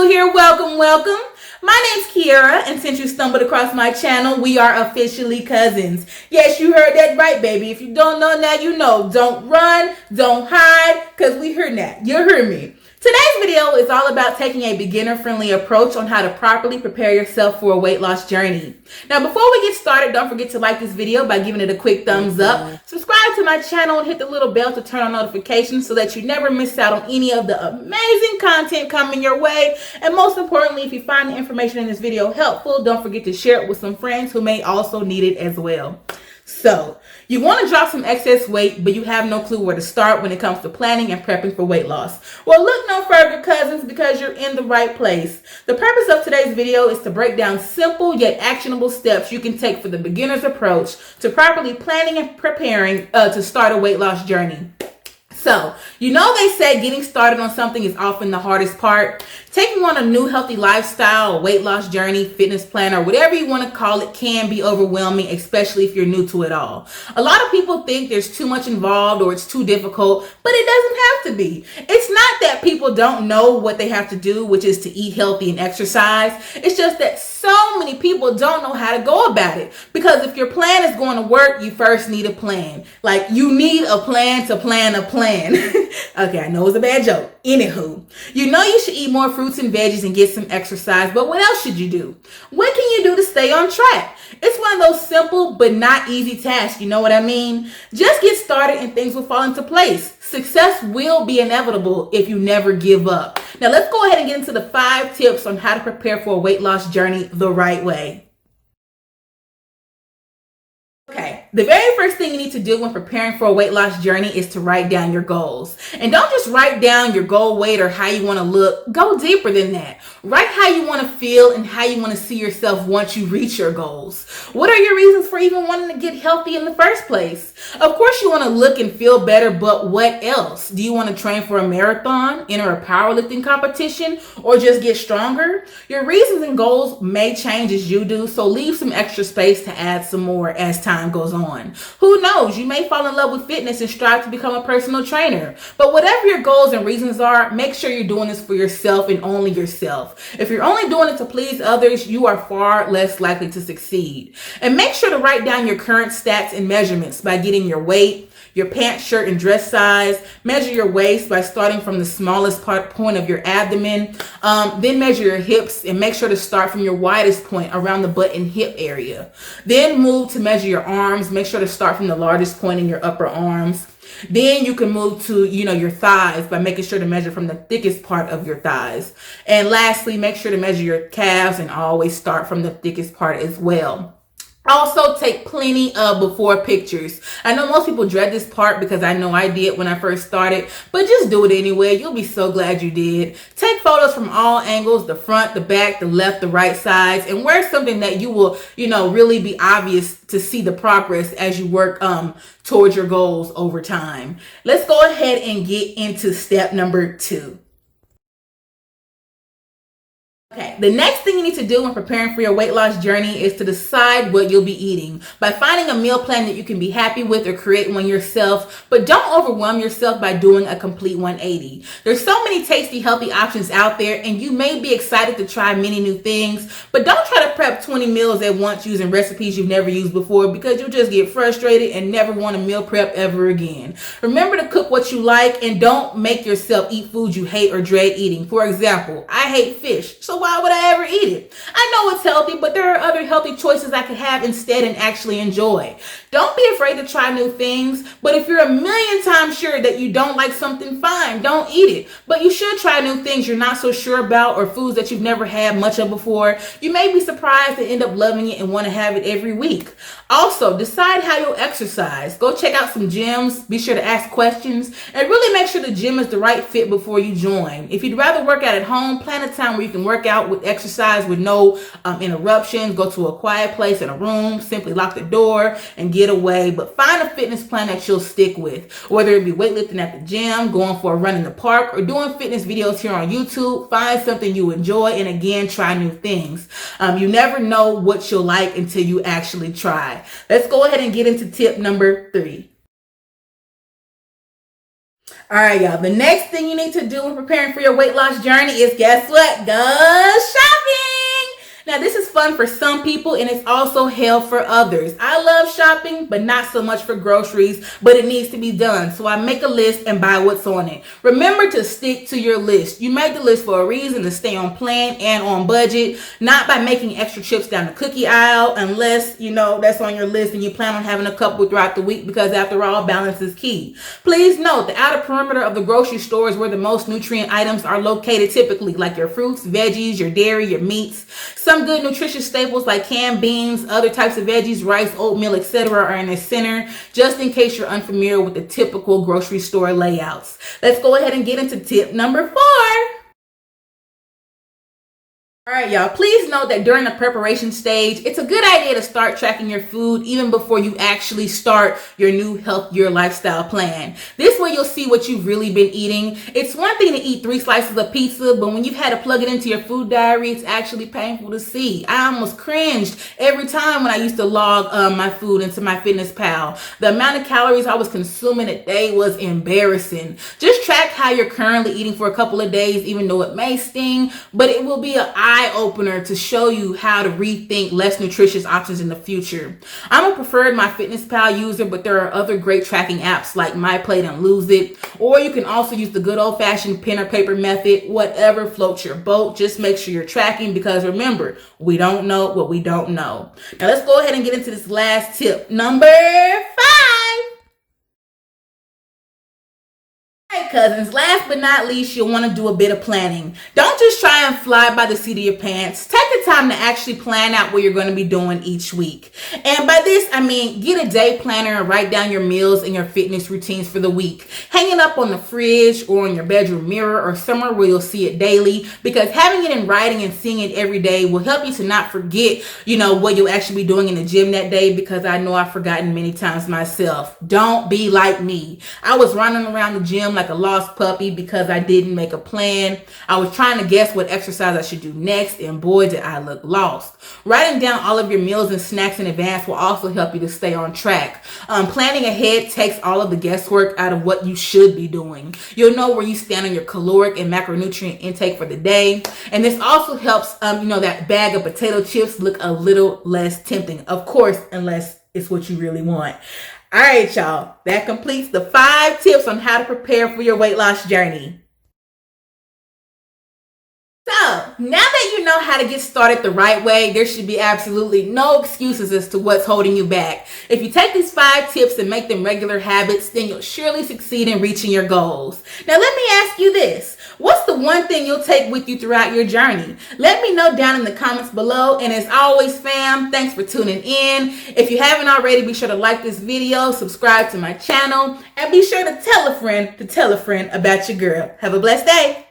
here, welcome. My name's Kiara, and since you stumbled across my channel, we are officially cousins. Yes, you heard that right, baby. If you don't know now, you know. Don't run, don't hide, because we heard that. You heard me. Today's video is all about taking a beginner-friendly approach on how to properly prepare yourself for a weight loss journey. Now, before we get started, don't forget to like this video by giving it a quick thumbs up. Subscribe to my channel and hit the little bell to turn on notifications so that you never miss out on any of the amazing content coming your way. And most importantly, if you find the information in this video helpful, don't forget to share it with some friends who may also need it as well. So, you want to drop some excess weight, but you have no clue where to start when it comes to planning and prepping for weight loss. Well, look no further, cousins, because you're in the right place. The purpose of today's video is to break down simple yet actionable steps you can take for the beginner's approach to properly planning and preparing to start a weight loss journey. So, you know they say getting started on something is often the hardest part. Taking on a new healthy lifestyle, weight loss journey, fitness plan, or whatever you want to call it can be overwhelming, especially if you're new to it all. A lot of people think there's too much involved or it's too difficult, but it doesn't have to be. It's not that people don't know what they have to do, which is to eat healthy and exercise. It's just that so many people don't know how to go about it. Because if your plan is going to work, you first need a plan. Like, you need a plan to plan a plan. Okay, I know it's a bad joke. Anywho, you know you should eat more fruits and veggies and get some exercise, but what else should you do? What can you do to stay on track? It's one of those simple but not easy tasks, you know what I mean? Just get started and things will fall into place. Success will be inevitable if you never give up. Now let's go ahead and get into the 5 tips on how to prepare for a weight loss journey the right way. Okay, the very first thing you need to do when preparing for a weight loss journey is to write down your goals. And don't just write down your goal weight or how you want to look. Go deeper than that. Write how you want to feel and how you want to see yourself once you reach your goals. What are your reasons for even wanting to get healthy in the first place? Of course you want to look and feel better, but what else? Do you want to train for a marathon, enter a powerlifting competition, or just get stronger? Your reasons and goals may change as you do, so leave some extra space to add some more as time goes on. Who knows? You may fall in love with fitness and strive to become a personal trainer. But whatever your goals and reasons are, make sure you're doing this for yourself and only yourself. If you're only doing it to please others, you are far less likely to succeed. And make sure to write down your current stats and measurements by getting your weight, your pants, shirt, and dress size. Measure your waist by starting from the smallest point of your abdomen. Then measure your hips and make sure to start from your widest point around the butt and hip area. Then move to measure your arms. Make sure to start from the largest point in your upper arms. Then you can move to, your thighs by making sure to measure from the thickest part of your thighs. And lastly, make sure to measure your calves and always start from the thickest part as well. Also, take plenty of before pictures. I know most people dread this part because I know I did when I first started, but just do it anyway. You'll be so glad you did. Take photos from all angles, the front, the back, the left, the right sides, and wear something that you will, really be obvious to see the progress as you work towards your goals over time. Let's go ahead and get into step number 2. Okay, the next thing you need to do when preparing for your weight loss journey is to decide what you'll be eating by finding a meal plan that you can be happy with or create one yourself, but don't overwhelm yourself by doing a complete 180. There's so many tasty, healthy options out there, and you may be excited to try many new things, but don't try to prep 20 meals at once using recipes you've never used before because you'll just get frustrated and never want to meal prep ever again. Remember to cook what you like and don't make yourself eat food you hate or dread eating. For example, I hate fish, so why would I ever eat it? I know it's healthy, but there are other healthy choices I could have instead and actually enjoy. Don't be afraid to try new things, but if you're a million times sure that you don't like something, fine, don't eat it. But you should try new things you're not so sure about or foods that you've never had much of before. You may be surprised and end up loving it and want to have it every week. Also, decide how you'll exercise. Go check out some gyms, be sure to ask questions, and really make sure the gym is the right fit before you join. If you'd rather work out at home, plan a time where you can work out with exercise with no interruptions. Go to a quiet place in a room, simply lock the door and get away, but find a fitness plan that you'll stick with, whether it be weightlifting at the gym, going for a run in the park, or doing fitness videos here on YouTube. Find something you enjoy and again, try new things. You never know what you'll like until you actually try. Let's go ahead and get into tip number 3. All right, y'all. The next thing you need to do when preparing for your weight loss journey is, guess what? Go shopping. Now, this is fun for some people and it's also hell for others. I love shopping, but not so much for groceries, but it needs to be done. So I make a list and buy what's on it. Remember to stick to your list. You made the list for a reason, to stay on plan and on budget, not by making extra trips down the cookie aisle, unless, you know, that's on your list and you plan on having a couple throughout the week, because after all, balance is key. Please note, the outer perimeter of the grocery store is where the most nutrient items are located typically, like your fruits, veggies, your dairy, your meats. Some good nutritious staples like canned beans, other types of veggies, rice, oatmeal, etc. are in the center, just in case you're unfamiliar with the typical grocery store layouts. Let's go ahead and get into tip number 4. All right, y'all, please note that during the preparation stage, it's a good idea to start tracking your food even before you actually start your new healthier lifestyle plan. This way you'll see what you've really been eating. It's one thing to eat 3 slices of pizza, but when you've had to plug it into your food diary, it's actually painful to see. I almost cringed every time when I used to log my food into MyFitnessPal. The amount of calories I was consuming a day was embarrassing. Just track how you're currently eating for a couple of days, even though it may sting, but it will be an eye-opener to show you how to rethink less nutritious options in the future. I'm a preferred MyFitnessPal user, but there are other great tracking apps like MyPlate and Lose It, or you can also use the good old-fashioned pen or paper method. Whatever floats your boat, just make sure you're tracking, because remember, we don't know what we don't know. Now let's go ahead and get into this last tip, number 5. Hey cousins, last but not least, you'll want to do a bit of planning. Don't just try and fly by the seat of your pants. Take the time to actually plan out what you're going to be doing each week. And by this, I mean get a day planner and write down your meals and your fitness routines for the week. Hang it up on the fridge or on your bedroom mirror or somewhere where you'll see it daily, because having it in writing and seeing it every day will help you to not forget, what you'll actually be doing in the gym that day, because I know I've forgotten many times myself. Don't be like me. I was running around the gym like a lost puppy because I didn't make a plan. I was trying to guess what exercise I should do next, and boy did I look lost. Writing down all of your meals and snacks in advance will also help you to stay on track. Planning ahead takes all of the guesswork out of what you should be doing. You'll know where you stand on your caloric and macronutrient intake for the day, and this also helps that bag of potato chips look a little less tempting, of course, unless it's what you really want. All right, y'all, that completes the 5 tips on how to prepare for your weight loss journey. So, now that you know how to get started the right way, there should be absolutely no excuses as to what's holding you back. If you take these 5 tips and make them regular habits, then you'll surely succeed in reaching your goals. Now, let me ask you this. What's the one thing you'll take with you throughout your journey? Let me know down in the comments below. And as always, fam, thanks for tuning in. If you haven't already, be sure to like this video, subscribe to my channel, and be sure to tell a friend about your girl. Have a blessed day.